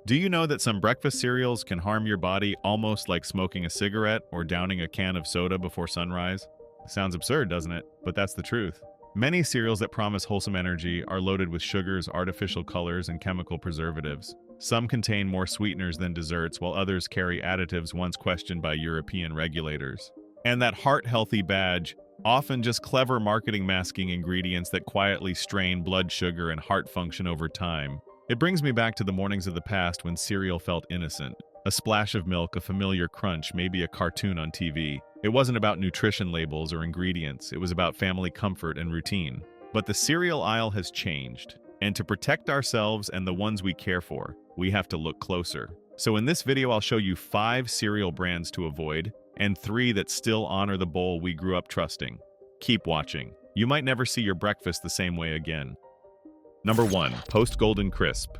Do you know that some breakfast cereals can harm your body almost like smoking a cigarette or downing a can of soda before sunrise? Sounds absurd, doesn't it? But that's the truth. Many cereals that promise wholesome energy are loaded with sugars, artificial colors, and chemical preservatives. Some contain more sweeteners than desserts, while others carry additives once questioned by European regulators. And that heart-healthy badge, often just clever marketing masking ingredients that quietly strain blood sugar and heart function over time. It brings me back to the mornings of the past when cereal felt innocent. A splash of milk, a familiar crunch, maybe a cartoon on TV. It wasn't about nutrition labels or ingredients, it was about family comfort and routine. But the cereal aisle has changed, and to protect ourselves and the ones we care for, we have to look closer. So in this video, I'll show you 5 cereal brands to avoid, and 3 that still honor the bowl we grew up trusting. Keep watching. You might never see your breakfast the same way again. Number 1. Post-Golden Crisp.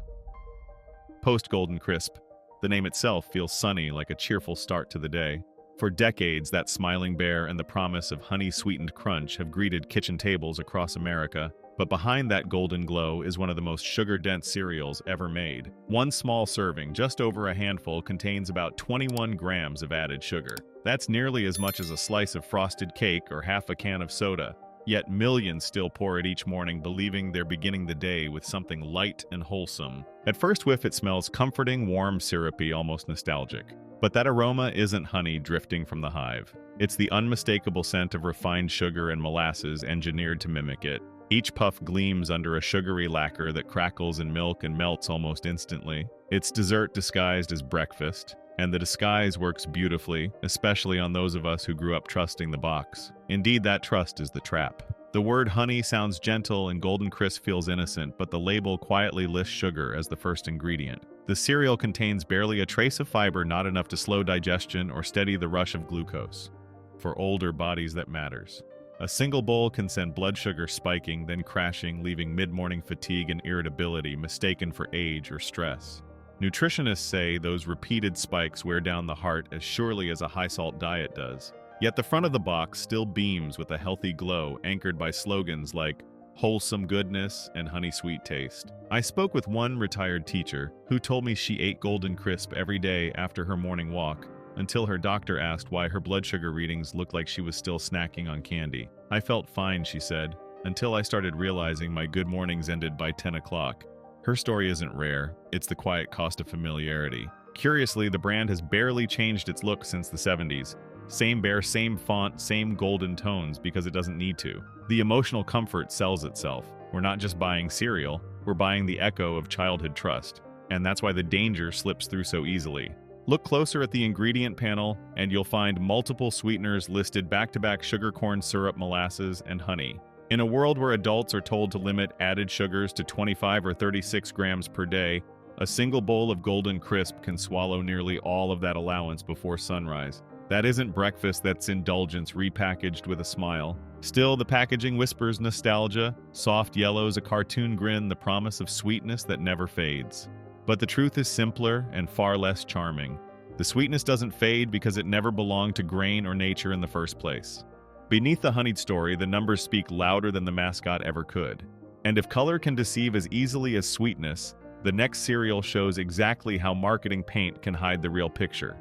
Post-Golden Crisp. The name itself feels sunny, like a cheerful start to the day. For decades, that smiling bear and the promise of honey-sweetened crunch have greeted kitchen tables across America. But behind that golden glow is one of the most sugar-dense cereals ever made. One small serving, just over a handful, contains about 21 grams of added sugar. That's nearly as much as a slice of frosted cake or half a can of soda. Yet millions still pour it each morning, believing they're beginning the day with something light and wholesome. At first whiff, it smells comforting, warm, syrupy, almost nostalgic. But that aroma isn't honey drifting from the hive. It's the unmistakable scent of refined sugar and molasses engineered to mimic it. Each puff gleams under a sugary lacquer that crackles in milk and melts almost instantly. It's dessert disguised as breakfast, and the disguise works beautifully, especially on those of us who grew up trusting the box. Indeed, that trust is the trap. The word honey sounds gentle and Golden Crisp feels innocent, but the label quietly lists sugar as the first ingredient. The cereal contains barely a trace of fiber, not enough to slow digestion or steady the rush of glucose. For older bodies, that matters. A single bowl can send blood sugar spiking, then crashing, leaving mid-morning fatigue and irritability mistaken for age or stress. Nutritionists say those repeated spikes wear down the heart as surely as a high-salt diet does. Yet the front of the box still beams with a healthy glow anchored by slogans like wholesome goodness and honey-sweet taste. I spoke with one retired teacher who told me she ate Golden Crisp every day after her morning walk until her doctor asked why her blood sugar readings looked like she was still snacking on candy. I felt fine, she said, until I started realizing my good mornings ended by 10 o'clock. Her story isn't rare, it's the quiet cost of familiarity. Curiously, the brand has barely changed its look since the 70s. Same bear, same font, same golden tones because it doesn't need to. The emotional comfort sells itself. We're not just buying cereal, we're buying the echo of childhood trust. And that's why the danger slips through so easily. Look closer at the ingredient panel and you'll find multiple sweeteners listed back-to-back: sugar, corn syrup, molasses, and honey. In a world where adults are told to limit added sugars to 25 or 36 grams per day, a single bowl of Golden Crisp can swallow nearly all of that allowance before sunrise. That isn't breakfast, that's indulgence repackaged with a smile. Still, the packaging whispers nostalgia, soft yellows, a cartoon grin, the promise of sweetness that never fades. But the truth is simpler and far less charming. The sweetness doesn't fade because it never belonged to grain or nature in the first place. Beneath the honeyed story, the numbers speak louder than the mascot ever could. And if color can deceive as easily as sweetness, the next cereal shows exactly how marketing paint can hide the real picture.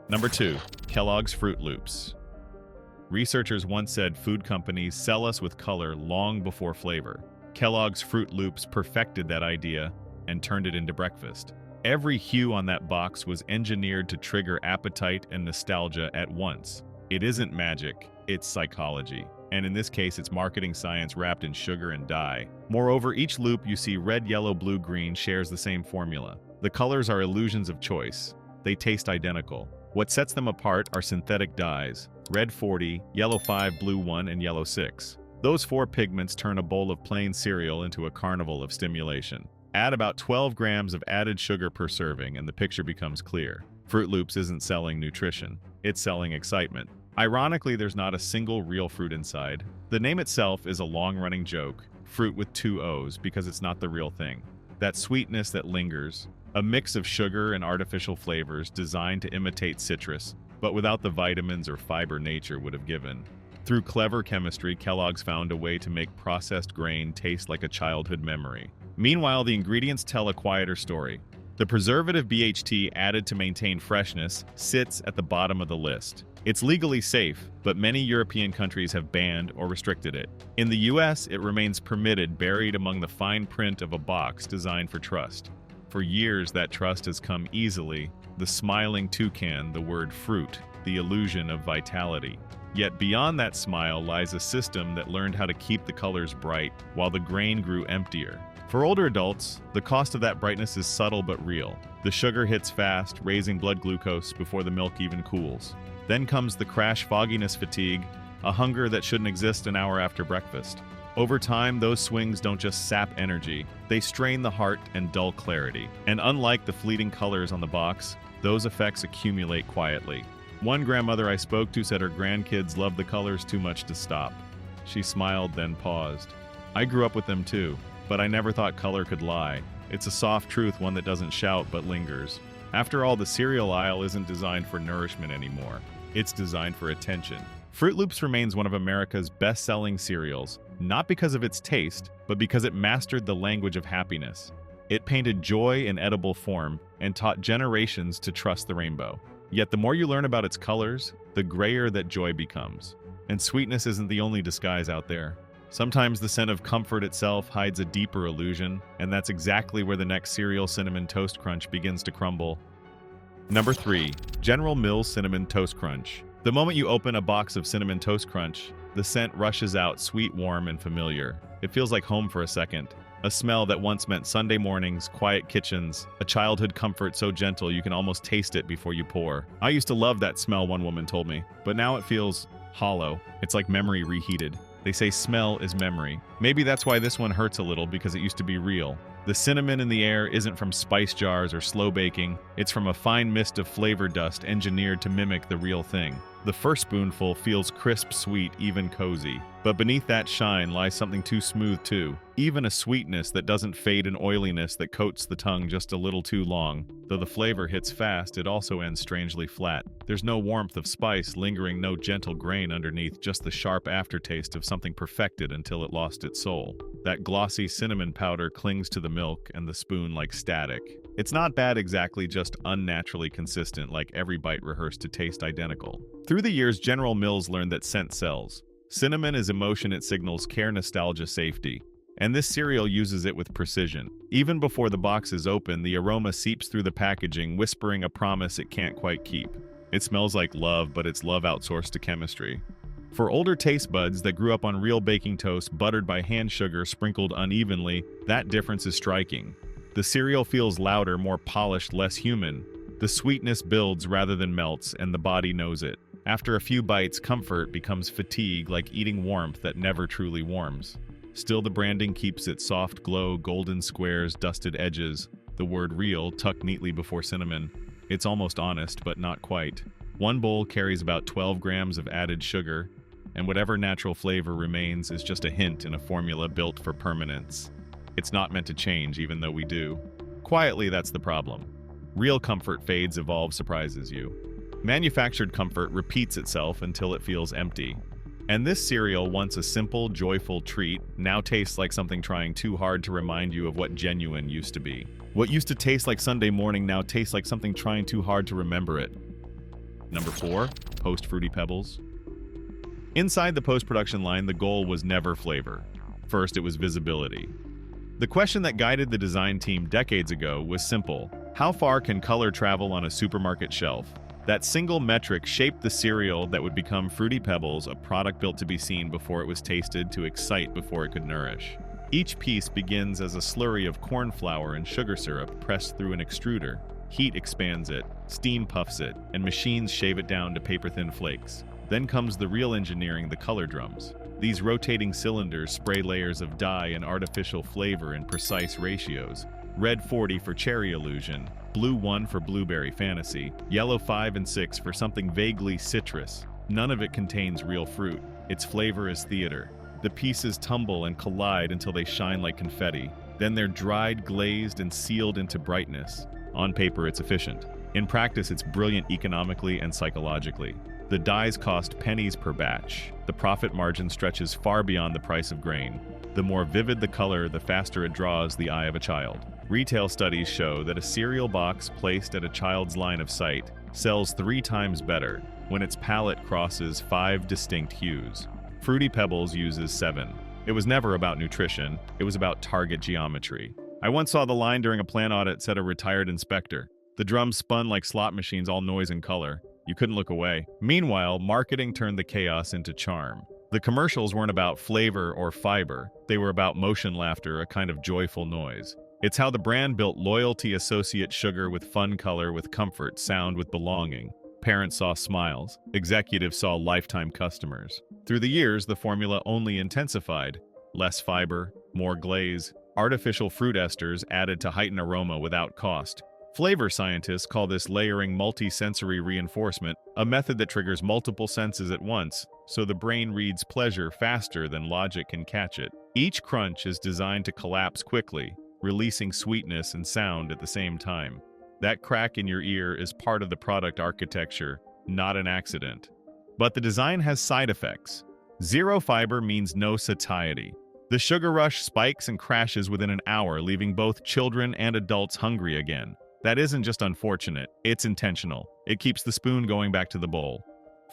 Number 2. Kellogg's Fruit Loops. Researchers once said food companies sell us with color long before flavor. Kellogg's Fruit Loops perfected that idea and turned it into breakfast. Every hue on that box was engineered to trigger appetite and nostalgia at once. It isn't magic, it's psychology. And in this case, it's marketing science wrapped in sugar and dye. Moreover, each loop you see red, yellow, blue, green shares the same formula. The colors are illusions of choice. They taste identical. What sets them apart are synthetic dyes: red 40, yellow 5, blue 1, and yellow 6. Those 4 pigments turn a bowl of plain cereal into a carnival of stimulation. Add about 12 grams of added sugar per serving and the picture becomes clear. Fruit Loops isn't selling nutrition, it's selling excitement. Ironically, there's not a single real fruit inside. The name itself is a long-running joke, fruit with 2 O's, because it's not the real thing. That sweetness that lingers, a mix of sugar and artificial flavors designed to imitate citrus, but without the vitamins or fiber nature would have given. Through clever chemistry, Kellogg's found a way to make processed grain taste like a childhood memory. Meanwhile, the ingredients tell a quieter story. The preservative BHT added to maintain freshness sits at the bottom of the list. It's legally safe, but many European countries have banned or restricted it. In the US, it remains permitted, buried among the fine print of a box designed for trust. For years, that trust has come easily. The smiling toucan, the word fruit, the illusion of vitality. Yet beyond that smile lies a system that learned how to keep the colors bright while the grain grew emptier. For older adults, the cost of that brightness is subtle but real. The sugar hits fast, raising blood glucose before the milk even cools. Then comes the crash fogginess fatigue, a hunger that shouldn't exist an hour after breakfast. Over time, those swings don't just sap energy, they strain the heart and dull clarity. And unlike the fleeting colors on the box, those effects accumulate quietly. One grandmother I spoke to said her grandkids loved the colors too much to stop. She smiled, then paused. I grew up with them too, but I never thought color could lie. It's a soft truth, one that doesn't shout but lingers. After all, the cereal aisle isn't designed for nourishment anymore. It's designed for attention. Froot Loops remains one of America's best-selling cereals, not because of its taste, but because it mastered the language of happiness. It painted joy in edible form and taught generations to trust the rainbow. Yet the more you learn about its colors, the grayer that joy becomes. And sweetness isn't the only disguise out there. Sometimes the scent of comfort itself hides a deeper illusion, and that's exactly where the next cereal Cinnamon Toast Crunch begins to crumble. Number 3. General Mills Cinnamon Toast Crunch. The moment you open a box of Cinnamon Toast Crunch, the scent rushes out, sweet, warm, and familiar. It feels like home for a second. A smell that once meant Sunday mornings, quiet kitchens, a childhood comfort so gentle you can almost taste it before you pour. I used to love that smell, one woman told me, but now it feels hollow. It's like memory reheated. They say smell is memory. Maybe that's why this one hurts a little, because it used to be real. The cinnamon in the air isn't from spice jars or slow baking. It's from a fine mist of flavor dust engineered to mimic the real thing. The first spoonful feels crisp, sweet, even cozy. But beneath that shine lies something too smooth too. Even a sweetness that doesn't fade, an oiliness that coats the tongue just a little too long. Though the flavor hits fast, it also ends strangely flat. There's no warmth of spice lingering, no gentle grain underneath, just the sharp aftertaste of something perfected until it lost its soul. That glossy cinnamon powder clings to the milk and the spoon like static. It's not bad exactly, just unnaturally consistent, like every bite rehearsed to taste identical. Through the years, General Mills learned that scent sells. Cinnamon is emotion, it signals care, nostalgia, safety. And this cereal uses it with precision. Even before the box is open, the aroma seeps through the packaging, whispering a promise it can't quite keep. It smells like love, but it's love outsourced to chemistry. For older taste buds that grew up on real baking toast, buttered by hand sugar sprinkled unevenly, that difference is striking. The cereal feels louder, more polished, less human. The sweetness builds rather than melts, and the body knows it. After a few bites, comfort becomes fatigue, like eating warmth that never truly warms. Still, the branding keeps its soft glow, golden squares, dusted edges, the word real tucked neatly before cinnamon. It's almost honest, but not quite. One bowl carries about 12 grams of added sugar, and whatever natural flavor remains is just a hint in a formula built for permanence. It's not meant to change, even though we do. Quietly, that's the problem. Real comfort fades, evolves, surprises you. Manufactured comfort repeats itself until it feels empty. And this cereal, once a simple, joyful treat, now tastes like something trying too hard to remind you of what genuine used to be. What used to taste like Sunday morning now tastes like something trying too hard to remember it. Number 4, Post Fruity Pebbles. Inside the post-production line, the goal was never flavor. First, it was visibility. The question that guided the design team decades ago was simple. How far can color travel on a supermarket shelf? That single metric shaped the cereal that would become Fruity Pebbles, a product built to be seen before it was tasted, to excite before it could nourish. Each piece begins as a slurry of corn flour and sugar syrup pressed through an extruder. Heat expands it, steam puffs it, and machines shave it down to paper-thin flakes. Then comes the real engineering, the color drums. These rotating cylinders spray layers of dye and artificial flavor in precise ratios. Red 40 for cherry illusion, blue 1 for blueberry fantasy, yellow 5 and 6 for something vaguely citrus. None of it contains real fruit. Its flavor is theater. The pieces tumble and collide until they shine like confetti. Then they're dried, glazed, and sealed into brightness. On paper, it's efficient. In practice, it's brilliant economically and psychologically. The dyes cost pennies per batch. The profit margin stretches far beyond the price of grain. The more vivid the color, the faster it draws the eye of a child. Retail studies show that a cereal box placed at a child's line of sight sells 3 times better when its palette crosses 5 distinct hues. Fruity Pebbles uses 7. It was never about nutrition, it was about target geometry. I once saw the line during a plant audit, said a retired inspector. The drums spun like slot machines, all noise and color. You couldn't look away. Meanwhile, marketing turned the chaos into charm. The commercials weren't about flavor or fiber. They were about motion laughter, a kind of joyful noise. It's how the brand built loyalty. Associate sugar with fun, color with comfort, sound with belonging. Parents saw smiles. Executives saw lifetime customers. Through the years, the formula only intensified. Less fiber, more glaze, artificial fruit esters added to heighten aroma without cost. Flavor scientists call this layering multi-sensory reinforcement, a method that triggers multiple senses at once, so the brain reads pleasure faster than logic can catch it. Each crunch is designed to collapse quickly, releasing sweetness and sound at the same time. That crack in your ear is part of the product architecture, not an accident. But the design has side effects. Zero fiber means no satiety. The sugar rush spikes and crashes within an hour, leaving both children and adults hungry again. That isn't just unfortunate, it's intentional. It keeps the spoon going back to the bowl.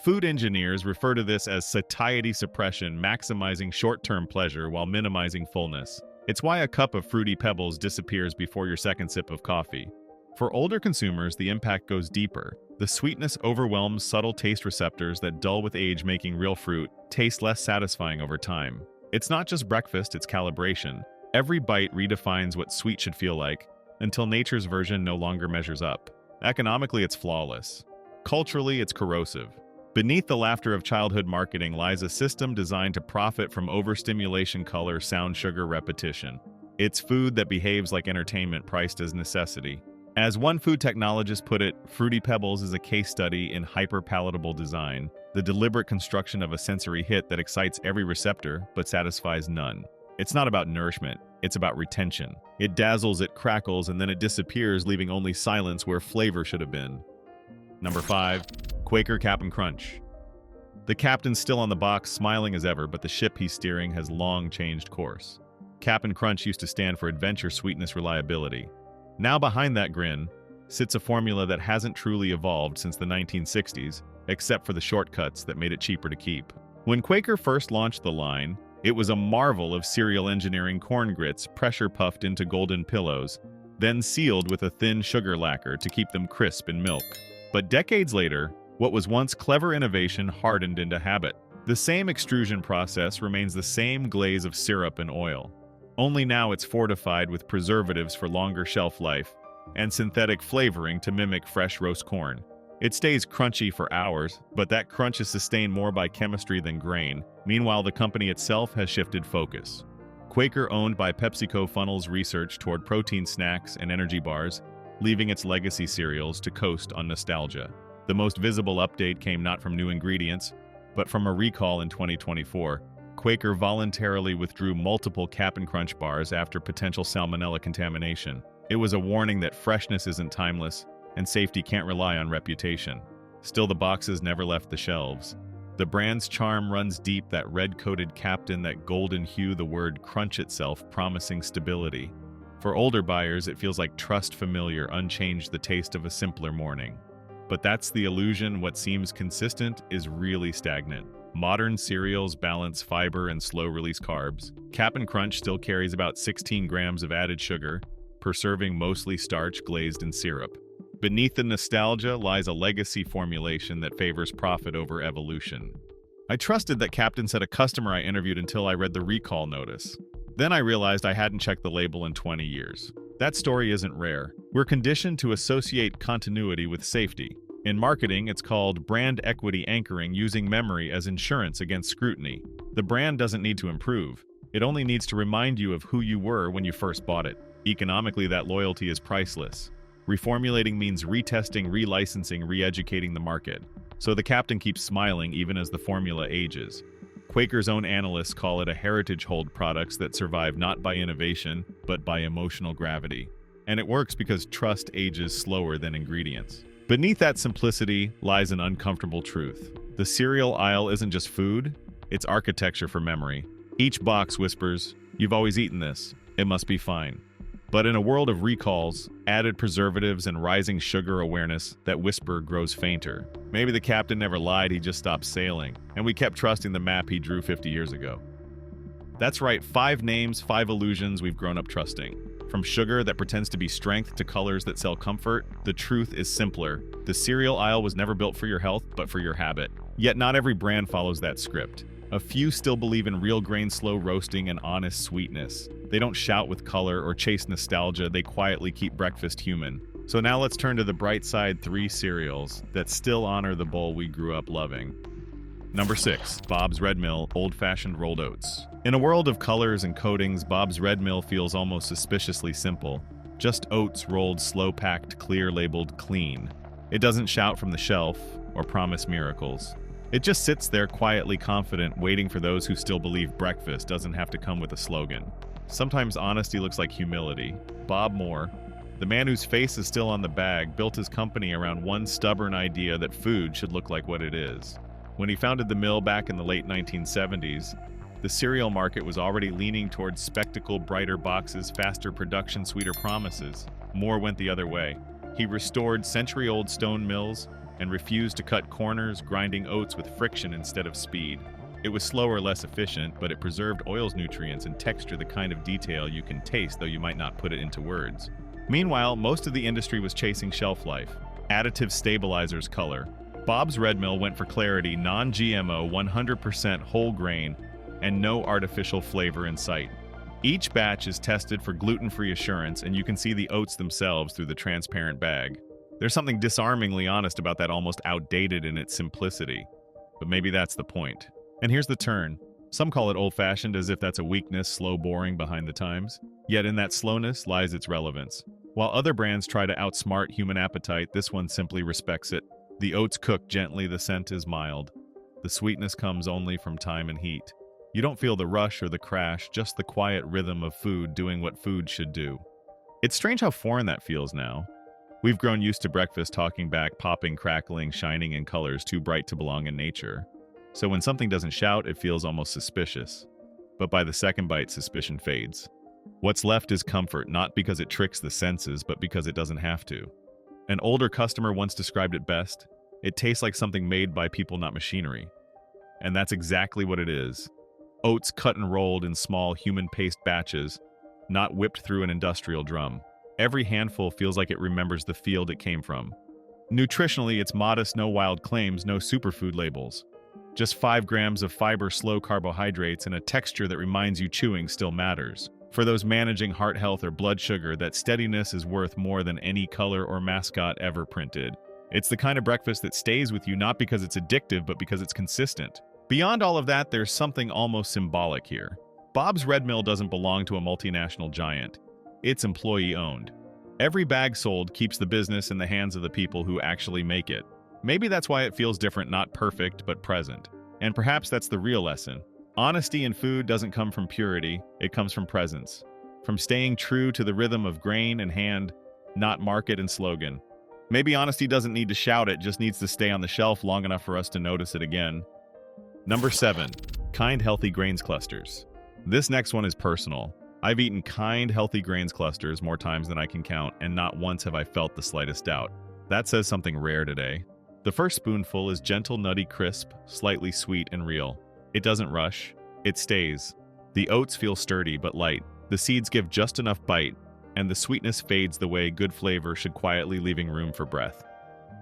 Food engineers refer to this as satiety suppression, maximizing short-term pleasure while minimizing fullness. It's why a cup of Fruity Pebbles disappears before your second sip of coffee. For older consumers, the impact goes deeper. The sweetness overwhelms subtle taste receptors that dull with age, making real fruit taste less satisfying over time. It's not just breakfast, it's calibration. Every bite redefines what sweet should feel like, until nature's version no longer measures up. Economically, it's flawless. Culturally, it's corrosive. Beneath the laughter of childhood marketing lies a system designed to profit from overstimulation, color, sound, sugar, repetition. It's food that behaves like entertainment priced as necessity. As one food technologist put it, Fruity Pebbles is a case study in hyper-palatable design, the deliberate construction of a sensory hit that excites every receptor but satisfies none. It's not about nourishment, it's about retention. It dazzles, it crackles, and then it disappears, leaving only silence where flavor should have been. Number 5. Quaker Cap'n Crunch. The captain's still on the box, smiling as ever, but the ship he's steering has long changed course. Cap'n Crunch used to stand for adventure, sweetness, reliability. Now behind that grin sits a formula that hasn't truly evolved since the 1960s, except for the shortcuts that made it cheaper to keep. When Quaker first launched the line, it was a marvel of cereal engineering: corn grits pressure-puffed into golden pillows, then sealed with a thin sugar lacquer to keep them crisp in milk. But decades later, what was once clever innovation hardened into habit. The same extrusion process remains the same glaze of syrup and oil. Only now it's fortified with preservatives for longer shelf life and synthetic flavoring to mimic fresh roast corn. It stays crunchy for hours, but that crunch is sustained more by chemistry than grain. Meanwhile, the company itself has shifted focus. Quaker, owned by PepsiCo, funnels research toward protein snacks and energy bars, leaving its legacy cereals to coast on nostalgia. The most visible update came not from new ingredients, but from a recall in 2024. Quaker voluntarily withdrew multiple Cap'n Crunch bars after potential salmonella contamination. It was a warning that freshness isn't timeless, and safety can't rely on reputation. Still, the boxes never left the shelves. The brand's charm runs deep: that red-coated Captain, that golden hue, the word crunch itself promising stability. For older buyers, it feels like trust, familiar, unchanged, the taste of a simpler morning. But that's the illusion. What seems consistent is really stagnant. Modern cereals balance fiber and slow-release carbs. Cap'n Crunch still carries about 16 grams of added sugar per serving, mostly starch glazed in syrup. Beneath the nostalgia lies a legacy formulation that favors profit over evolution. I trusted that Captain, said a customer I interviewed, until I read the recall notice. Then I realized I hadn't checked the label in 20 years. That story isn't rare. We're conditioned to associate continuity with safety. In marketing, it's called brand equity anchoring, using memory as insurance against scrutiny. The brand doesn't need to improve. It only needs to remind you of who you were when you first bought it. Economically, that loyalty is priceless. Reformulating means retesting, relicensing, re-educating the market. So the Captain keeps smiling even as the formula ages. Quaker's own analysts call it a heritage hold, products that survive not by innovation, but by emotional gravity. And it works because trust ages slower than ingredients. Beneath that simplicity lies an uncomfortable truth. The cereal aisle isn't just food, it's architecture for memory. Each box whispers, "You've always eaten this. It must be fine." But in a world of recalls, added preservatives, and rising sugar awareness, that whisper grows fainter. Maybe the captain never lied, he just stopped sailing, and we kept trusting the map he drew 50 years ago. That's right, 5 names, 5 illusions we've grown up trusting. From sugar that pretends to be strength to colors that sell comfort, the truth is simpler. The cereal aisle was never built for your health, but for your habit. Yet not every brand follows that script. A few still believe in real grain slow roasting and honest sweetness. They don't shout with color or chase nostalgia, they quietly keep breakfast human. So now let's turn to the bright side 3 cereals that still honor the bowl we grew up loving. Number 6, Bob's Red Mill Old-Fashioned Rolled Oats. In a world of colors and coatings, Bob's Red Mill feels almost suspiciously simple. Just oats rolled, slow-packed, clear, labeled clean. It doesn't shout from the shelf or promise miracles. It just sits there quietly confident, waiting for those who still believe breakfast doesn't have to come with a slogan. Sometimes honesty looks like humility. Bob Moore, the man whose face is still on the bag, built his company around one stubborn idea that food should look like what it is. When he founded the mill back in the late 1970s, the cereal market was already leaning towards spectacle, brighter boxes, faster production, sweeter promises. Moore went the other way. He restored century-old stone mills and refused to cut corners, grinding oats with friction instead of speed. It was slower, less efficient, but it preserved oil's nutrients and texture, the kind of detail you can taste, though you might not put it into words. Meanwhile, most of the industry was chasing shelf life, additive stabilizers, color. Bob's Red Mill went for clarity, non-GMO, 100% whole grain, and no artificial flavor in sight. Each batch is tested for gluten-free assurance, and you can see the oats themselves through the transparent bag. There's something disarmingly honest about that, almost outdated in its simplicity. But maybe that's the point. And here's the turn. Some call it old-fashioned, as if that's a weakness, slow, boring, behind the times. Yet in that slowness lies its relevance. While other brands try to outsmart human appetite, this one simply respects it. The oats cook gently, the scent is mild. The sweetness comes only from time and heat. You don't feel the rush or the crash, just the quiet rhythm of food doing what food should do. It's strange how foreign that feels now. We've grown used to breakfast talking back, popping, crackling, shining in colors too bright to belong in nature. So when something doesn't shout, it feels almost suspicious. But by the second bite, suspicion fades. What's left is comfort, not because it tricks the senses, but because it doesn't have to. An older customer once described it best: it tastes like something made by people, not machinery. And that's exactly what it is. Oats cut and rolled in small, human-paced batches, not whipped through an industrial drum. Every handful feels like it remembers the field it came from. Nutritionally, it's modest, no wild claims, no superfood labels. Just 5 grams of fiber, slow carbohydrates, and a texture that reminds you chewing still matters. For those managing heart health or blood sugar, that steadiness is worth more than any color or mascot ever printed. It's the kind of breakfast that stays with you, not because it's addictive, but because it's consistent. Beyond all of that, there's something almost symbolic here. Bob's Red Mill doesn't belong to a multinational giant. It's employee-owned. Every bag sold keeps the business in the hands of the people who actually make it. Maybe that's why it feels different, not perfect, but present. And perhaps that's the real lesson. Honesty in food doesn't come from purity, it comes from presence. From staying true to the rhythm of grain and hand, not market and slogan. Maybe honesty doesn't need to shout, it just needs to stay on the shelf long enough for us to notice it again. Number 7, Kind Healthy Grains Clusters. This next one is personal. I've eaten Kind Healthy Grains Clusters more times than I can count, and not once have I felt the slightest doubt. That says something rare today. The first spoonful is gentle, nutty, crisp, slightly sweet and real. It doesn't rush, it stays. The oats feel sturdy but light. The seeds give just enough bite, and the sweetness fades the way good flavor should, quietly leaving room for breath.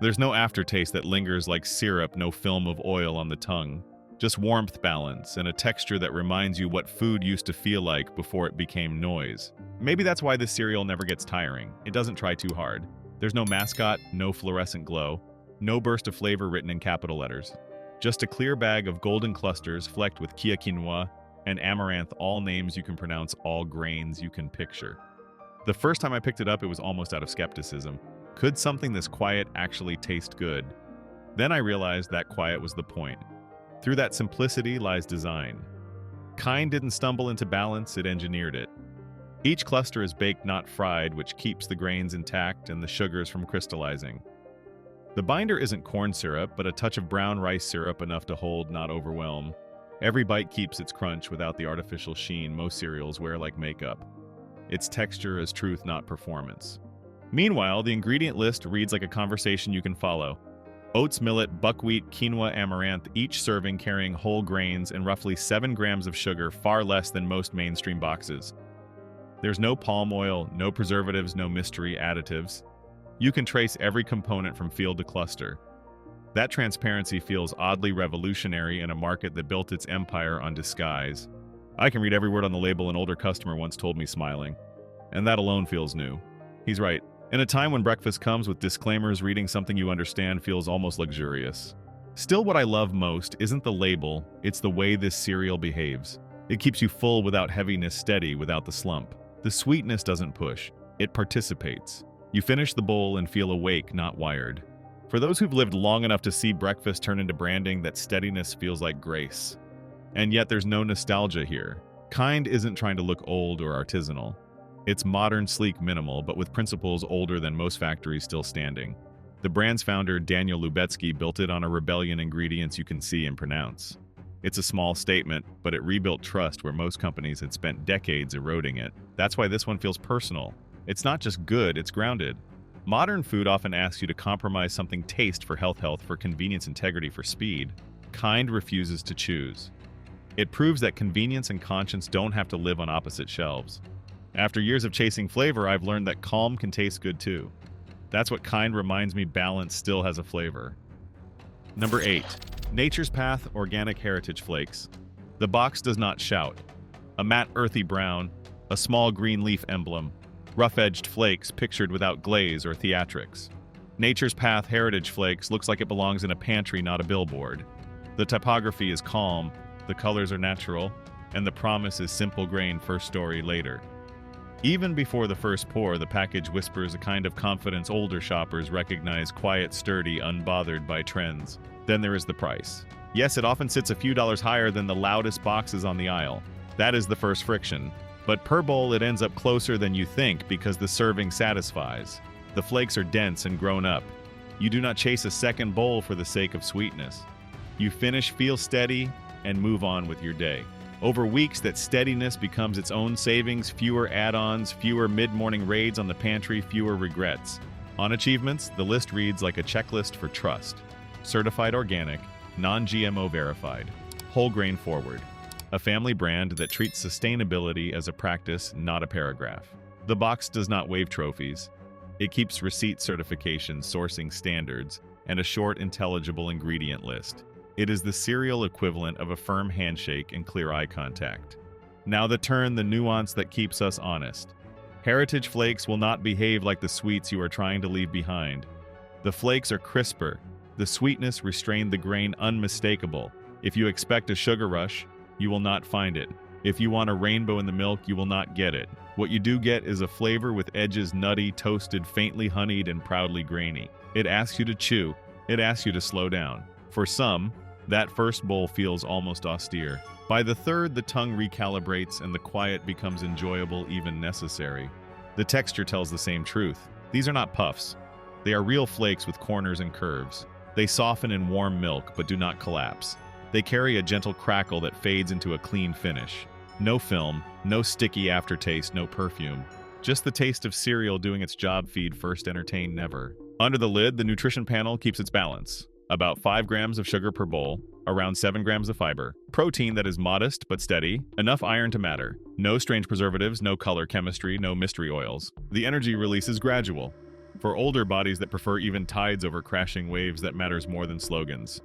There's no aftertaste that lingers like syrup, no film of oil on the tongue. Just warmth, balance, and a texture that reminds you what food used to feel like before it became noise. Maybe that's why this cereal never gets tiring. It doesn't try too hard. There's no mascot, no fluorescent glow, no burst of flavor written in capital letters. Just a clear bag of golden clusters flecked with kia quinoa and amaranth, all names you can pronounce, all grains you can picture. The first time I picked it up, it was almost out of skepticism. Could something this quiet actually taste good? Then I realized that quiet was the point. Through that simplicity lies design. Kind didn't stumble into balance, it engineered it. Each cluster is baked, not fried, which keeps the grains intact and the sugars from crystallizing. The binder isn't corn syrup, but a touch of brown rice syrup, enough to hold, not overwhelm. Every bite keeps its crunch without the artificial sheen most cereals wear like makeup. its texture as truth, not performance. Meanwhile, the ingredient list reads like a conversation you can follow. Oats, millet, buckwheat, quinoa, amaranth, each serving carrying whole grains and roughly 7 grams of sugar, far less than most mainstream boxes. There's no palm oil, no preservatives, no mystery additives. You can trace every component from field to cluster. That transparency feels oddly revolutionary in a market that built its empire on disguise. I can read every word on the label, an older customer once told me, smiling. And that alone feels new. He's right. In a time when breakfast comes with disclaimers, reading something you understand feels almost luxurious. Still, what I love most isn't the label, it's the way this cereal behaves. It keeps you full without heaviness, steady without the slump. The sweetness doesn't push, it participates. You finish the bowl and feel awake, not wired. For those who've lived long enough to see breakfast turn into branding, that steadiness feels like grace. And yet there's no nostalgia here. Kind isn't trying to look old or artisanal. It's modern, sleek, minimal, but with principles older than most factories still standing. The brand's founder, Daniel Lubetzky, built it on a rebellion ingredients you can see and pronounce. It's a small statement, but it rebuilt trust where most companies had spent decades eroding it. That's why this one feels personal. It's not just good, it's grounded. Modern food often asks you to compromise something: taste for health, for convenience, integrity for speed. Kind refuses to choose. It proves that convenience and conscience don't have to live on opposite shelves. After years of chasing flavor, I've learned that calm can taste good too. That's what Kind reminds me: balance still has a flavor. Number 8. Nature's Path Organic Heritage Flakes. The box does not shout. A matte earthy brown, a small green leaf emblem, rough-edged flakes pictured without glaze or theatrics. Nature's Path Heritage Flakes looks like it belongs in a pantry, not a billboard. The typography is calm, the colors are natural, and the promise is simple grain, first story later. Even before the first pour, the package whispers a kind of confidence older shoppers recognize: quiet, sturdy, unbothered by trends. Then there is the price. Yes, it often sits a few dollars higher than the loudest boxes on the aisle. That is the first friction. But per bowl, it ends up closer than you think because the serving satisfies. The flakes are dense and grown up. You do not chase a second bowl for the sake of sweetness. You finish, feel steady, and move on with your day. Over weeks, that steadiness becomes its own savings: fewer add-ons, fewer mid-morning raids on the pantry, fewer regrets. On achievements, the list reads like a checklist for trust. Certified organic, non-GMO verified, whole grain forward. A family brand that treats sustainability as a practice, not a paragraph. The box does not wave trophies. It keeps receipt certifications, sourcing standards, and a short, intelligible ingredient list. It is the cereal equivalent of a firm handshake and clear eye contact. Now the nuance that keeps us honest. Heritage Flakes will not behave like the sweets you are trying to leave behind. The flakes are crisper. The sweetness restrained, the grain unmistakable. If you expect a sugar rush, you will not find it. If you want a rainbow in the milk, you will not get it. What you do get is a flavor with edges nutty, toasted, faintly honeyed, and proudly grainy. It asks you to chew. It asks you to slow down. For some, that first bowl feels almost austere. By the third, the tongue recalibrates and the quiet becomes enjoyable, even necessary. The texture tells the same truth. These are not puffs. They are real flakes with corners and curves. They soften in warm milk but do not collapse. They carry a gentle crackle that fades into a clean finish. No film, no sticky aftertaste, no perfume. Just the taste of cereal doing its job: feed first, entertain never. Under the lid, the nutrition panel keeps its balance. About 5 grams of sugar per bowl, around 7 grams of fiber. Protein that is modest but steady, enough iron to matter. No strange preservatives, no color chemistry, no mystery oils. The energy release is gradual. For older bodies that prefer even tides over crashing waves, that matters more than slogans.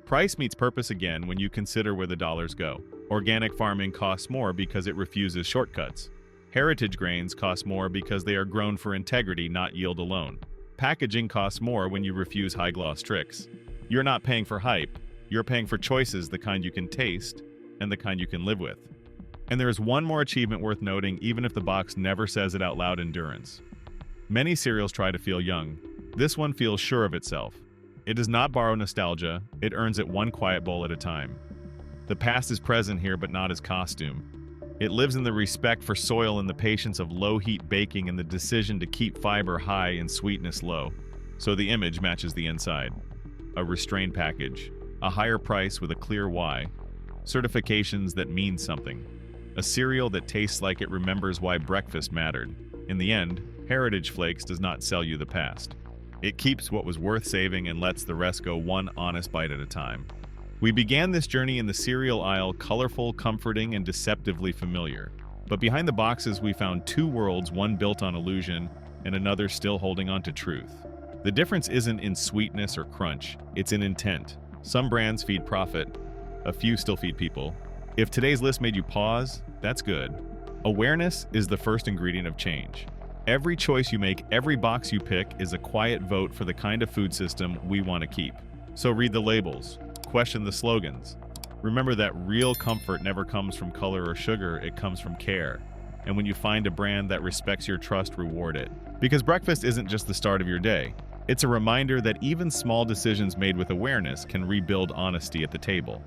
Price meets purpose again when you consider where the dollars go. Organic farming costs more because it refuses shortcuts. Heritage grains cost more because they are grown for integrity, not yield alone. Packaging costs more when you refuse high-gloss tricks. You're not paying for hype. You're paying for choices, the kind you can taste and the kind you can live with. And there is one more achievement worth noting, even if the box never says it out loud: endurance. Many cereals try to feel young. This one feels sure of itself. It does not borrow nostalgia, it earns it one quiet bowl at a time. The past is present here, but not as costume. It lives in the respect for soil and the patience of low-heat baking and the decision to keep fiber high and sweetness low. So the image matches the inside. A restrained package, a higher price with a clear why, certifications that mean something. a cereal that tastes like it remembers why breakfast mattered. In the end, Heritage Flakes does not sell you the past. It keeps what was worth saving and lets the rest go one honest bite at a time. We began this journey in the cereal aisle, colorful, comforting, and deceptively familiar. But behind the boxes, we found two worlds, one built on illusion and another still holding on to truth. The difference isn't in sweetness or crunch, it's in intent. Some brands feed profit, a few still feed people. If today's list made you pause, that's good. Awareness is the first ingredient of change. Every choice you make, every box you pick is a quiet vote for the kind of food system we want to keep. So read the labels, question the slogans. Remember that real comfort never comes from color or sugar, it comes from care. And when you find a brand that respects your trust, reward it. Because breakfast isn't just the start of your day. It's a reminder that even small decisions made with awareness can rebuild honesty at the table.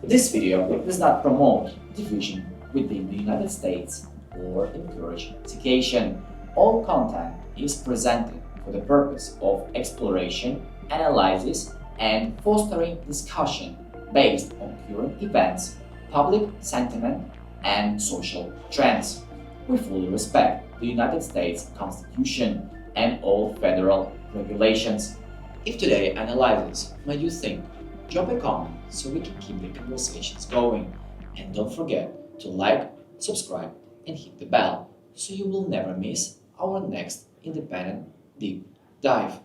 This video does not promote division within the United States or encourage segregation. All content is presented for the purpose of exploration, analysis, and fostering discussion based on current events, public sentiment, and social trends. We fully respect the United States Constitution and all federal regulations. If today's analysis made you think, drop a comment so we can keep the conversations going. And don't forget to like, subscribe, and hit the bell so you will never miss our next independent deep dive.